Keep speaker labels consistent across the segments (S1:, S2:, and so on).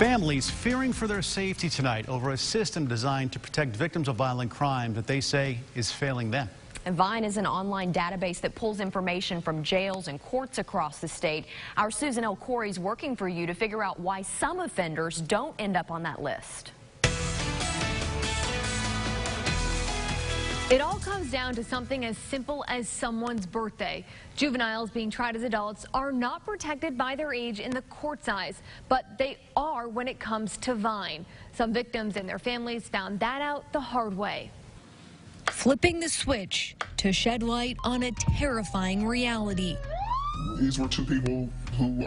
S1: Families fearing for their safety tonight over a system designed to protect victims of violent crime that they say is failing them.
S2: And Vine is an online database that pulls information from jails and courts across the state. Our Susan L. Corey is working for you to figure out why some offenders don't end up on that list.
S3: It all comes down to something as simple as someone's birthday. Juveniles being tried as adults are not protected by their age in the court's eyes, but they are when it comes to Vine. Some victims and their families found that out the hard way. Flipping the switch to shed light on a terrifying reality.
S4: These were two people who,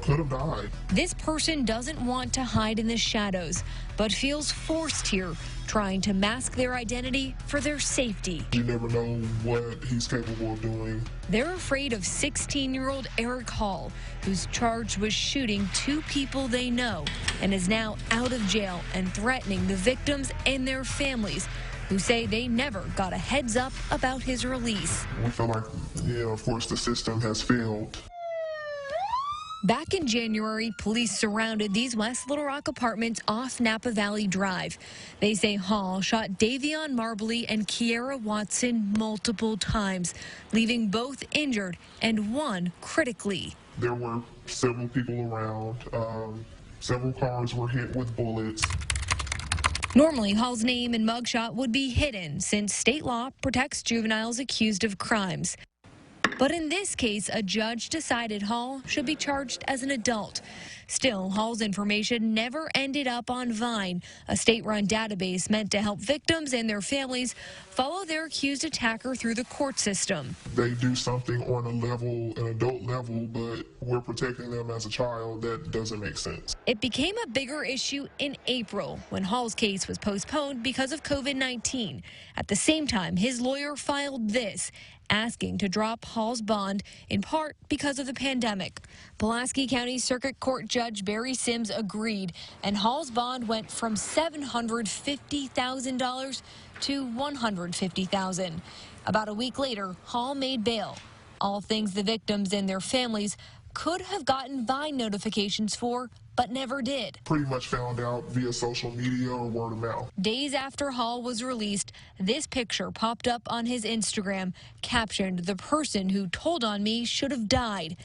S4: could have died.
S3: This person doesn't want to hide in the shadows, but feels forced here, trying to mask their identity for their safety.
S4: You never know what he's capable of doing.
S3: They're afraid of 16-year-old Eric Hall, who's charged with shooting two people they know and is now out of jail and threatening the victims and their families, who say they never got a heads up about his release.
S4: We feel like, of course, the system has failed.
S3: Back in January, police surrounded these West Little Rock apartments off Napa Valley Drive. They say Hall shot Davion Marbley and Kiera Watson multiple times, leaving both injured and one critically.
S4: There were several people around. Several cars were hit with bullets.
S3: Normally, Hall's name and mugshot would be hidden since state law protects juveniles accused of crimes. But in this case, a judge decided Hall should be charged as an adult. Still, Hall's information never ended up on Vine, a state-run database meant to help victims and their families follow their accused attacker through the court system.
S4: They do something on an adult level, but we're protecting them as a child. That doesn't make sense.
S3: It became a bigger issue in April when Hall's case was postponed because of COVID-19. At the same time, his lawyer filed this, asking to drop Hall's bond, in part because of the pandemic. Pulaski County Circuit Court Judge Barry Sims agreed, and Hall's bond went from $750,000 to $150,000. About a week later, Hall made bail. All things the victims and their families could have gotten Vine notifications for, but never did.
S4: Pretty much found out via social media or word of mouth.
S3: Days after Hall was released, this picture popped up on his Instagram, captioned, "The person who told on me should have died."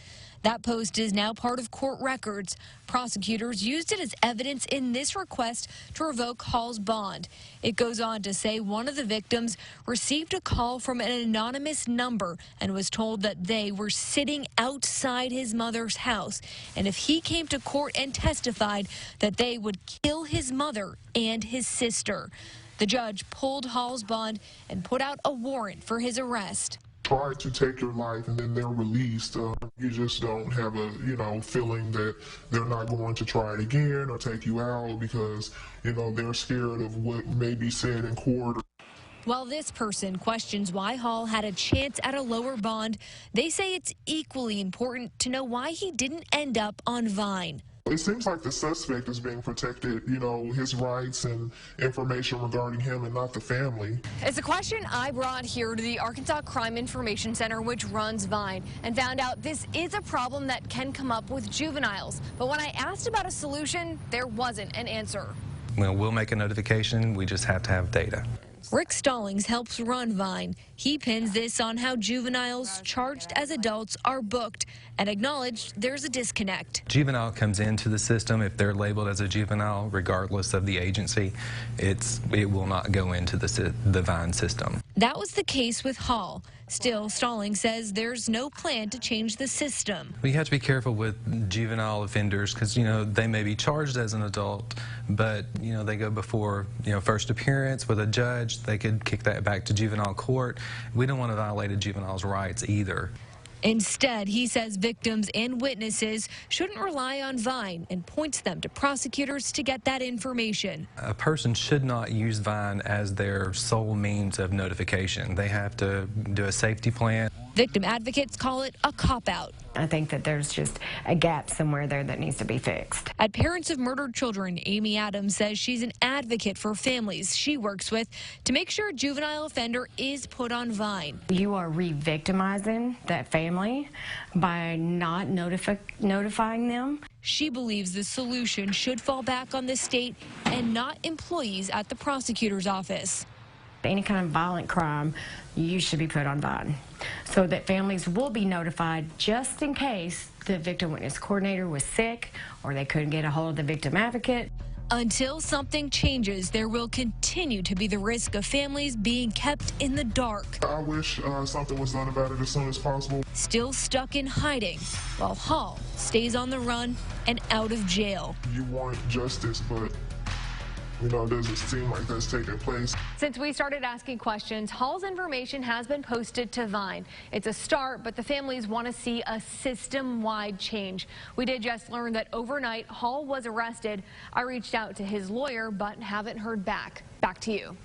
S3: That post is now part of court records. Prosecutors used it as evidence in this request to revoke Hall's bond. It goes on to say one of the victims received a call from an anonymous number and was told that they were sitting outside his mother's house, and if he came to court and testified, that they would kill his mother and his sister. The judge pulled Hall's bond and put out a warrant for his arrest.
S4: Try to take your life and then they're released. You just don't have a, feeling that they're not going to try it again or take you out because, they're scared of what may be said in court.
S3: While this person questions why Hall had a chance at a lower bond, they say it's equally important to know why he didn't end up on Vine.
S4: It seems like the suspect is being protected, his rights and information regarding him and not the family.
S3: It's a question I brought here to the Arkansas Crime Information Center, which runs Vine, and found out this is a problem that can come up with juveniles. But when I asked about a solution, there wasn't an answer.
S5: Well, we'll make a notification. We just have to have data.
S3: Rick Stallings helps run Vine. He pins this on how juveniles charged as adults are booked and acknowledged there's a disconnect.
S5: Juvenile comes into the system. If they're labeled as a juvenile, regardless of the agency, it will not go into the Vine system.
S3: That was the case with Hall. Still, Stallings says there's no plan to change the system.
S5: We have to be careful with juvenile offenders because, they may be charged as an adult, but, they go before, first appearance with a judge. They could kick that back to juvenile court. We don't want to violate a juvenile's rights either.
S3: Instead, he says victims and witnesses shouldn't rely on Vine and points them to prosecutors to get that information.
S5: A person should not use Vine as their sole means of notification. They have to do a safety plan.
S3: Victim advocates call it a cop-out.
S6: I think that there's just a gap somewhere there that needs to be fixed.
S3: At Parents of Murdered Children, Amy Adams says she's an advocate for families she works with to make sure a juvenile offender is put on Vine.
S6: You are re-victimizing that family by not notifying them.
S3: She believes the solution should fall back on the state and not employees at the prosecutor's office.
S6: Any kind of violent crime, you should be put on Vine so that families will be notified just in case the victim witness coordinator was sick or they couldn't get a hold of the victim advocate.
S3: Until something changes, there will continue to be the risk of families being kept in the dark.
S4: I wish something was done about it as soon as possible.
S3: Still stuck in hiding, while Hall stays on the run and out of jail.
S4: You want justice, but it doesn't seem like that's taking place.
S7: Since we started asking questions, Hall's information has been posted to Vine. It's a start, but the families want to see a system-wide change. We did just learn that overnight, Hall was arrested. I reached out to his lawyer, but haven't heard back. Back to you.